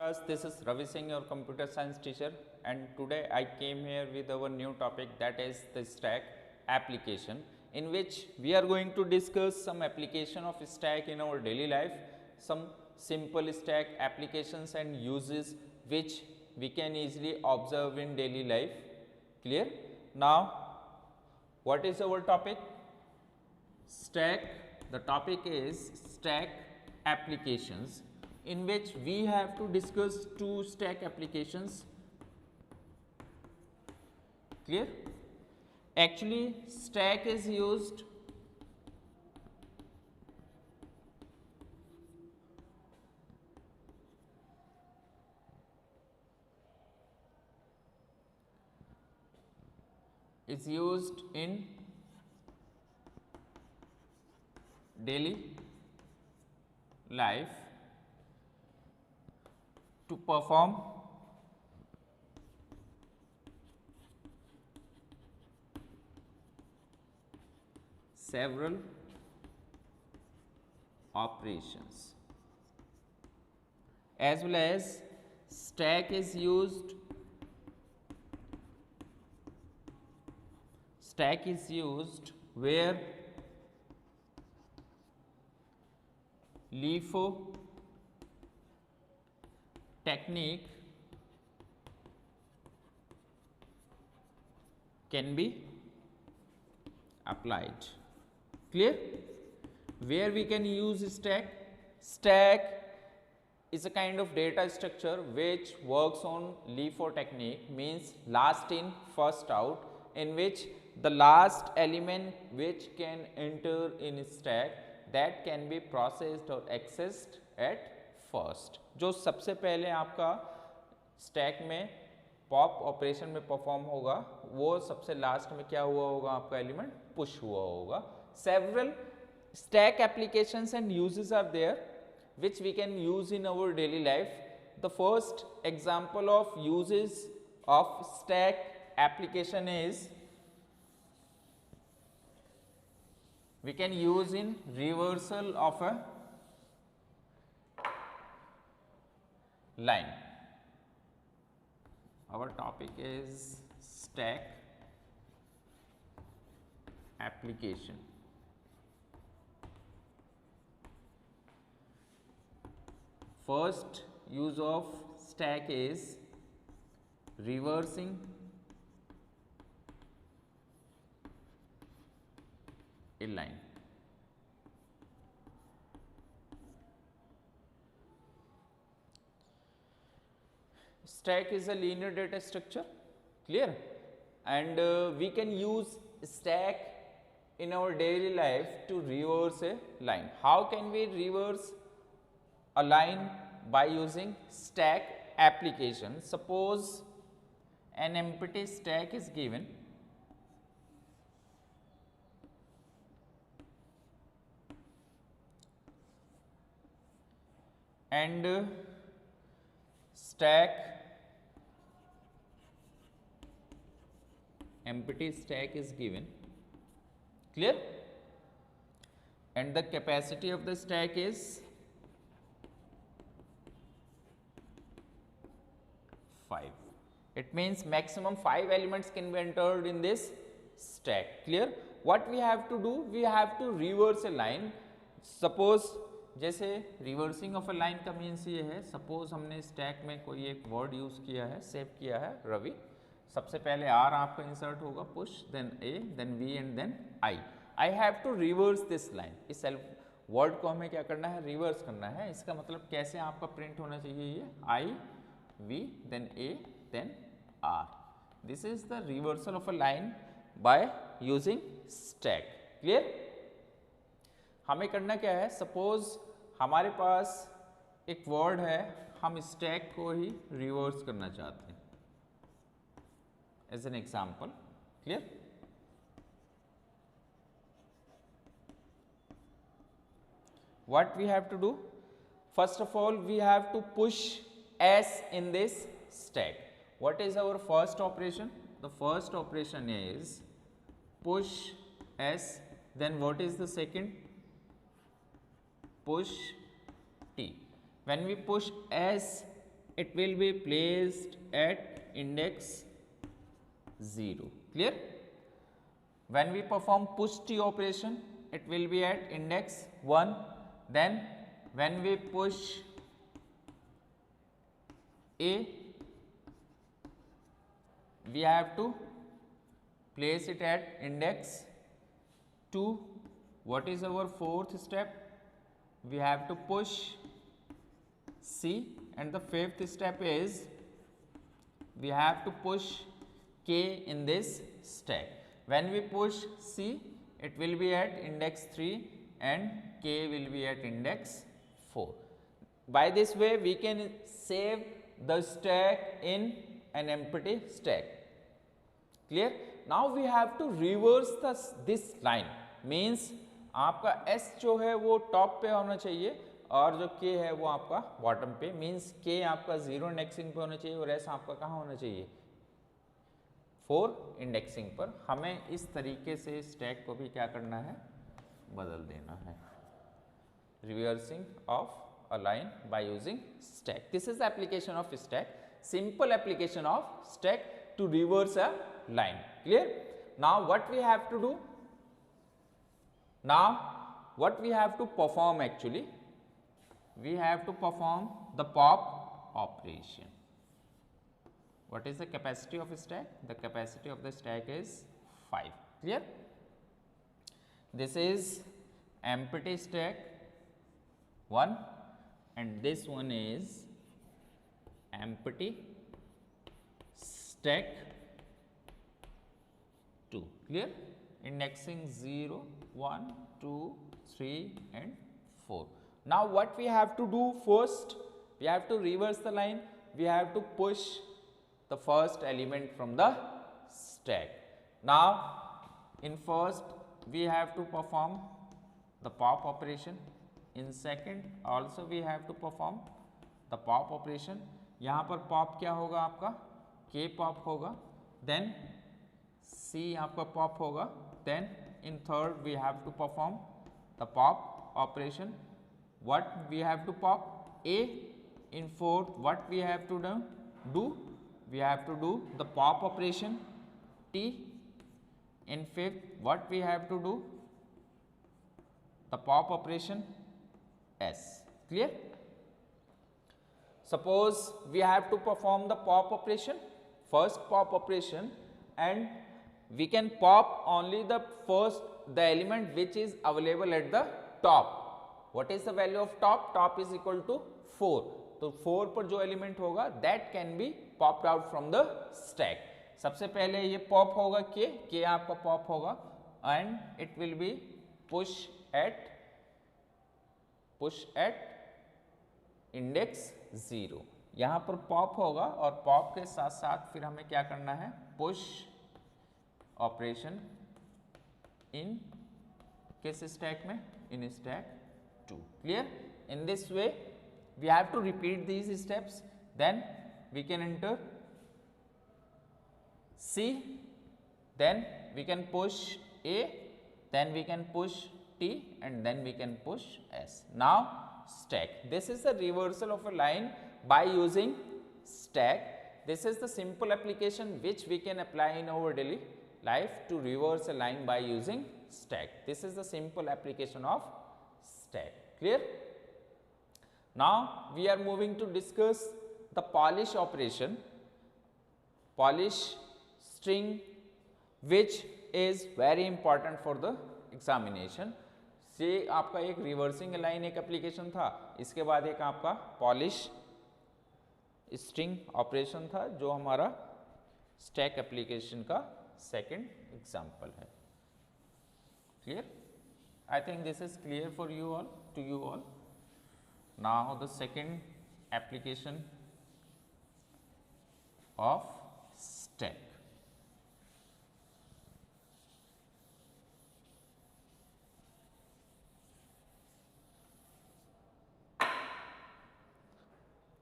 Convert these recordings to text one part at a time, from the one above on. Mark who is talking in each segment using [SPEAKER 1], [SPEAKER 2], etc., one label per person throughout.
[SPEAKER 1] This is Ravi Singh, your computer science teacher, and today I came here with our new topic, that is the stack application, in which we are going to discuss some application of stack in our daily life, some simple stack applications and uses which we can easily observe in daily life. Clear? Now, what is our topic? Stack. The topic is stack applications, in which we have to discuss two stack applications. Clear? Actually, stack is used in daily life to perform several operations, as well as stack is used where LIFO technique can be applied. Clear? Where we can use stack? Stack is a kind of data structure which works on LIFO technique, means last in first out, in which the last element which can enter in stack that can be processed or accessed at first. जो सबसे पहले आपका stack में pop operation में perform होगा वो सबसे last में क्या हुआ होगा, आपका एलिमेंट पुश हुआ होगा. Several stack applications and uses are there which we can use in our daily life. The first example of uses of stack application is we can use in reversal of a line. Our topic is stack application. First use of stack is reversing a line. Stack is a linear data structure, clear, and we can use stack in our daily life to reverse a line. How can we reverse a line? By using stack application. Suppose an empty stack is given and empty stack is given, clear, and the capacity of the stack is 5. It means maximum 5 elements can be entered in this stack. Clear? What we have to do? We have to reverse a line. Suppose जैसे reversing of a line का means ये है, suppose हमने stack में कोई एक word use किया है, सेव किया है रवि. सबसे पहले आर आपका इंसर्ट होगा, push, then A, then V and then I. I have to reverse this line. इस सेल्फ वर्ड को हमें क्या करना है, रिवर्स करना है. इसका मतलब कैसे आपका प्रिंट होना चाहिए, ये आई, वी, देन ए, देन R. This is the reversal of a line by using stack. Clear? हमें करना क्या है, सपोज हमारे पास एक वर्ड है, हम स्टैक को ही रिवर्स करना चाहते हैं as an example. Clear? What we have to do? First of all, we have to push S in this stack. What is our first operation? The first operation is push S. Then what is the second? Push T. When we push S it will be placed at index 0. Clear? When we perform push T operation, it will be at index 1. Then when we push A, we have to place it at index 2. What is our fourth step? We have to push C, and the fifth step is we have to push K in this stack. When we push C, it will be at index 3 and K will be at index 4. By this way, we can save the stack in an empty stack. Clear? Now we have to reverse this line. Means आपका S जो है वो top पे होना चाहिए और जो K है वो आपका बॉटम पे. मीन्स K आपका 0 इंडेक्सिंग पे होना चाहिए और S आपका कहाँ होना चाहिए? 4 इंडेक्सिंग पर. हमें इस तरीके से स्टैक को भी क्या करना है? बदल देना है. Reversing of a line by using stack. This is the application of stack. Simple application of stack to reverse a line. Clear? Now what we have to do? Now what we have to perform actually? We have to perform the pop operation. What is the capacity of a stack? The capacity of the stack is 5. Clear? This is empty stack 1 and this one is empty stack 2. Clear? Indexing 0, 1, 2, 3 and 4. Now what we have to do first? We have to reverse the line. We have to push the first element from the stack. Now in first we have to perform the pop operation. In second also we have to perform the pop operation. यहाँ पर pop क्या होगा आपका? K pop होगा. Then C आपका pop होगा. Then in third we have to perform the pop operation. What we have to pop? A. In fourth what we have to do? We have to do the pop operation T. In fifth what we have to do? The pop operation S. Clear? Suppose we have to perform the pop operation, first pop operation, and we can pop only the element which is available at the top. What is the value of top? Top is equal to 4. तो 4 पर जो element होगा that can be popped out from the stack. सबसे पहले ये pop होगा K आपका pop होगा and it will be push at index 0. यहाँ पर पॉप होगा और पॉप के साथ साथ फिर हमें क्या करना है? पुश ऑपरेशन इन किस स्टैक में? In stack 2. Clear? In this way we have to repeat these steps. Then we can enter C, then we can push A, then we can push T and then we can push S. Now stack. This is the reversal of a line by using stack. This is the simple application which we can apply in our daily life to reverse a line by using stack. This is the simple application of stack. Clear? Now we are moving to discuss the polish operation, polish string, which is very important for the examination. से आपका एक reversing line एक application था, इसके बाद एक आपका polish string operation था जो हमारा स्टैक एप्लीकेशन का सेकंड एग्जांपल है. Clear? I think this is clear for you all, to you all. Now the second application of stack.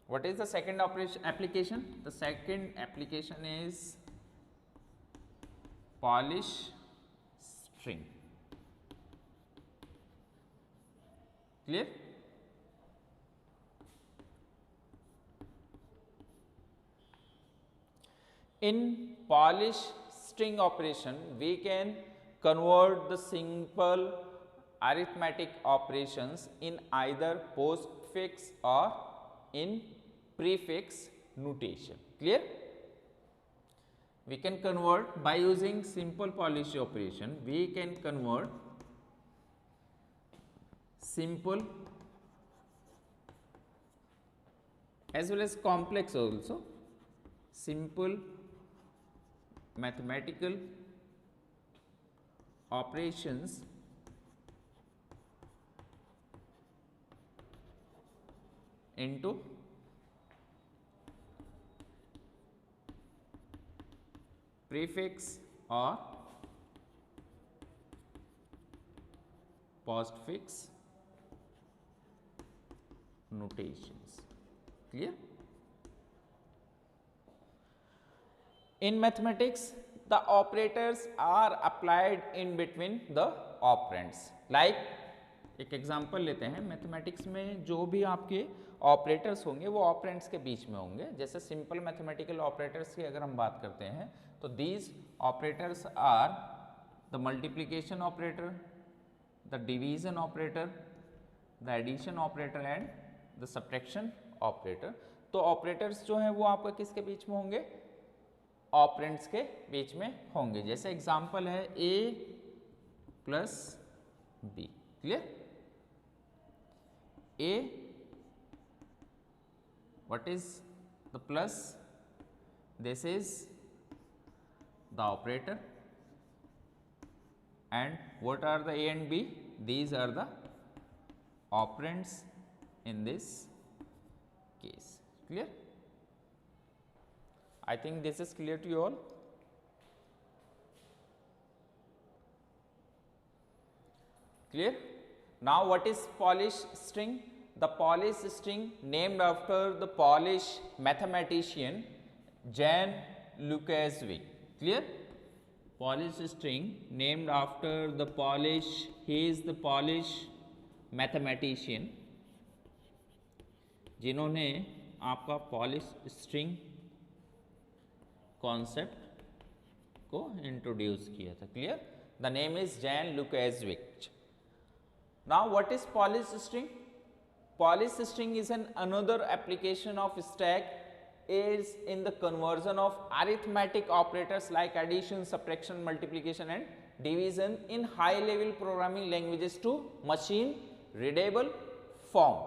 [SPEAKER 1] What is the second application? The second application is polish string. Clear? In Polish string operation, we can convert the simple arithmetic operations in either postfix or in prefix notation. Clear? We can convert by using simple Polish operation. We can convert simple as well as complex also. Simple mathematical operations into prefix or postfix notations. Clear? In mathematics, the operators are applied in between the operands. Like एक example लेते हैं, mathematics में जो भी आपके operators होंगे वो operands के बीच में होंगे. जैसे सिंपल मैथमेटिकल ऑपरेटर्स की अगर हम बात करते हैं तो these operators are the multiplication operator, the division operator, the addition operator and the subtraction operator. तो ऑपरेटर्स जो हैं वो आपका किसके बीच में होंगे? ऑपरेंड्स के बीच में होंगे. जैसे एग्जाम्पल है a plus B. Clear? a, what is the plus? This is the operator. And what are the a and b? These are the operands in this case. Clear? I think this is clear to you all. Clear? Now what is Polish string? The Polish string named after the Polish mathematician Jan Łukasiewicz. Clear? Polish string named after the Polish, he is the Polish mathematician जिन्होंने आपका Polish string concept को introduce किया था. Clear? The name is Jan Lukasiewicz. Now what is Polish string? Polish string is an another application of stack is in the conversion of arithmetic operators like addition, subtraction, multiplication and division in high level programming languages to machine readable form.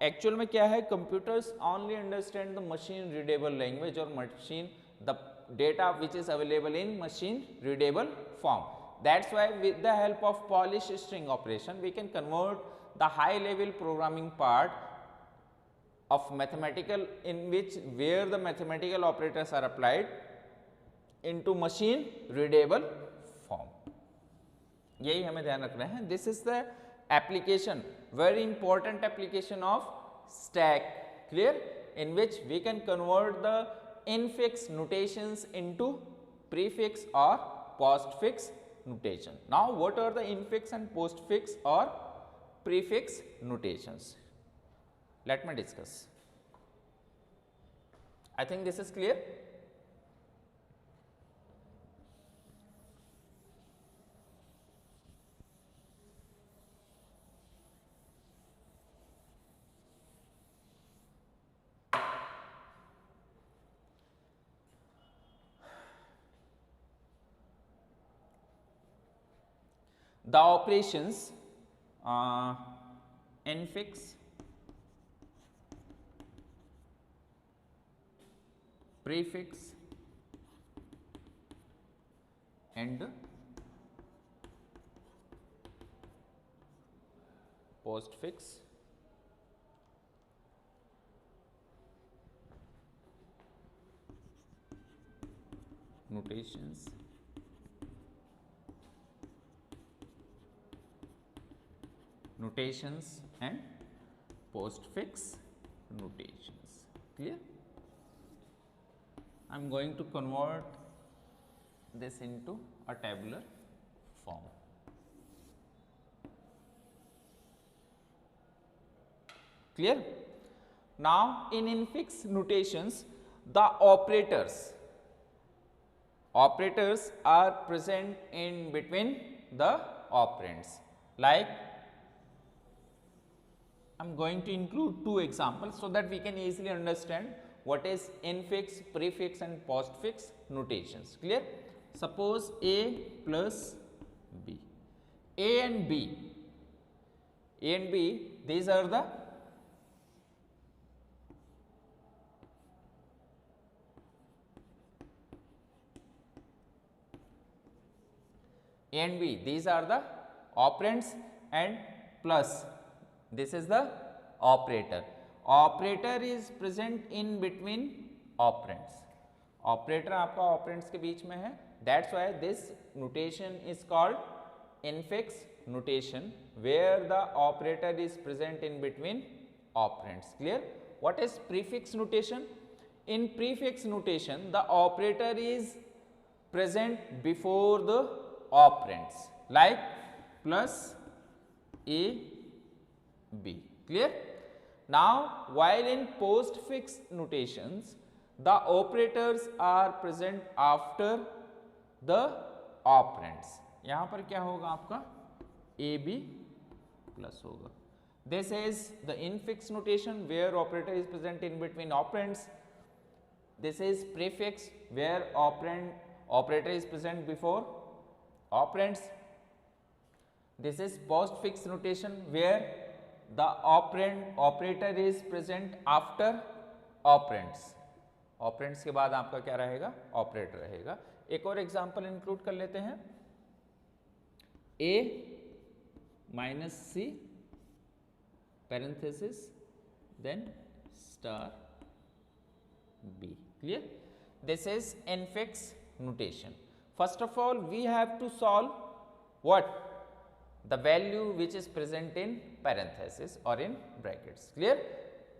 [SPEAKER 1] Actual में क्या है? Computers only understand the machine readable language or machine the data which is available in machine readable form. That's why with the help of Polish string operation we can convert the high level programming part of mathematical in which where the mathematical operators are applied into machine readable form. यही हमें ध्यान रखना है. This is the application, very important application of stack. Clear? In which we can convert the infix notations into prefix or postfix notation. Now what are the infix and postfix or prefix notations? Let me discuss. I think this is clear. The operations infix, prefix and postfix notations and postfix notations. Clear? I am going to convert this into a tabular form. Clear? Now in infix notations the operators operators are present in between the operands. Like, I'm going to include two examples so that we can easily understand what is infix, prefix and postfix notations. Clear? Suppose A plus B. A and B, these are the operands, and plus this is the operator. Operator is present in between operands. Operator आपका operands के बीच में है. That's why this notation is called infix notation, where the operator is present in between operands. Clear? What is prefix notation? In prefix notation, the operator is present before the operands, like plus A, B. Clear? Now, while in postfix notations, the operators are present after the operands. यहाँ पर क्या होगा आपका AB plus होगा. This is the infix notation where operator is present in between operands. This is prefix where operator is present before operands. This is postfix notation where the operator is present after operands. Operands के बाद आपका क्या रहेगा? Operator रहेगा. एक और example include कर लेते हैं. A minus C parenthesis then star B. Clear? This is infix notation. First of all, we have to solve what? The value which is present in parenthesis or in brackets. Clear?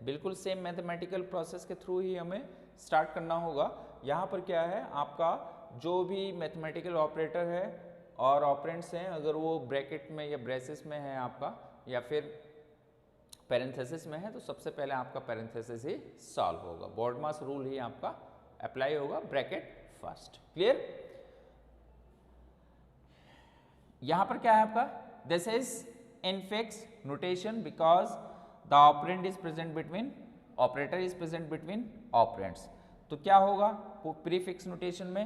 [SPEAKER 1] बिल्कुल same mathematical process के through ही हमें start करना होगा. यहाँ पर क्या है, आपका जो भी मैथमेटिकल ऑपरेटर है और ऑपरेंड्स हैं, अगर वो ब्रैकेट में या ब्रेसेस में है आपका, या फिर पैरेंथेसिस में है, तो सबसे पहले आपका पैरेंथेसिस ही सॉल्व होगा. बॉडमास रूल ही आपका अप्लाई होगा, ब्रैकेट फर्स्ट. क्लियर? यहाँ पर क्या है आपका? This is infix notation because the operand is present between, operator is present between operands. तो क्या होगा प्रीफिक्स नोटेशन में?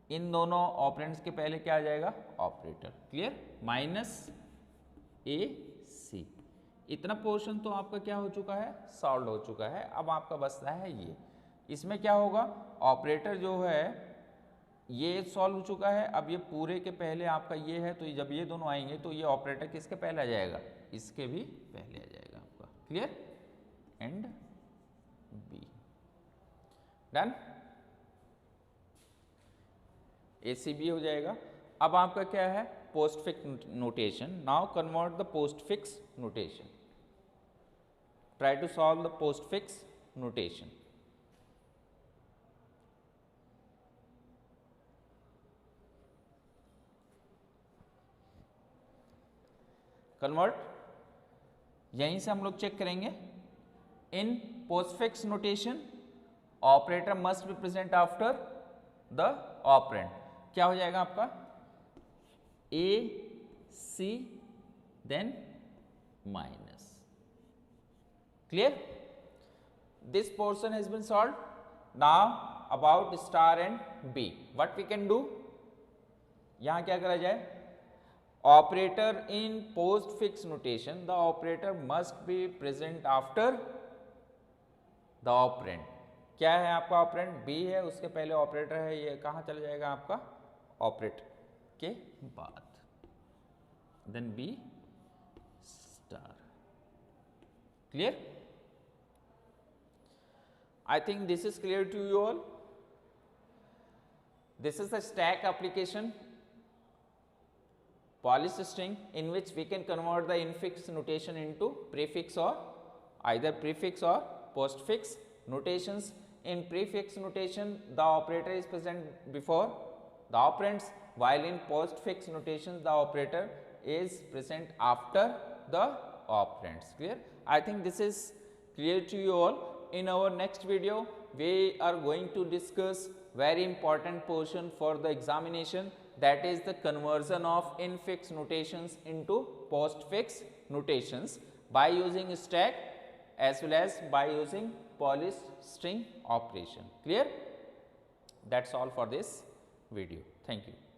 [SPEAKER 1] इन दोनों ऑपरेंड्स के पहले क्या आ जाएगा? ऑपरेटर. क्लियर? माइनस ए सी. इतना पोर्शन तो आपका क्या हो चुका है? सॉल्व हो चुका है. अब आपका बचता है ये. इसमें क्या होगा? ऑपरेटर जो है ये सॉल्व हो चुका है. अब ये पूरे के पहले आपका ये है, तो जब ये दोनों आएंगे तो ये ऑपरेटर किसके पहले आ जाएगा? इसके भी पहले आ जाएगा आपका. Clear? And B. Done. ACB हो जाएगा. अब आपका क्या है? Postfix notation. Now convert the postfix notation. Try to solve the postfix notation. Convert. यहीं से हम लोग चेक करेंगे. In postfix notation operator must be present after the operand. क्या हो जाएगा आपका? A C then minus. Clear? This portion has been solved. Now about star and B. What we can do? यहाँ क्या करा जाए? Operator in postfix notation, the operator must be present after the operand. क्या है आपका operand? B है, उसके पहले ऑपरेटर है. ये कहाँ चला जाएगा आपका? ऑपरेटर के बाद. Then B star. Clear? I think this is clear to you all. This is the stack application polysystem in which we can convert the infix notation into prefix or either prefix or postfix notations. In prefix notation, the operator is present before the operands, while in postfix notation, the operator is present after the operands. Clear? I think this is clear to you all. In our next video, we are going to discuss very important portion for the examination, that is the conversion of infix notations into postfix notations by using stack as well as by using Polish string operation. Clear? That's all for this video. Thank you.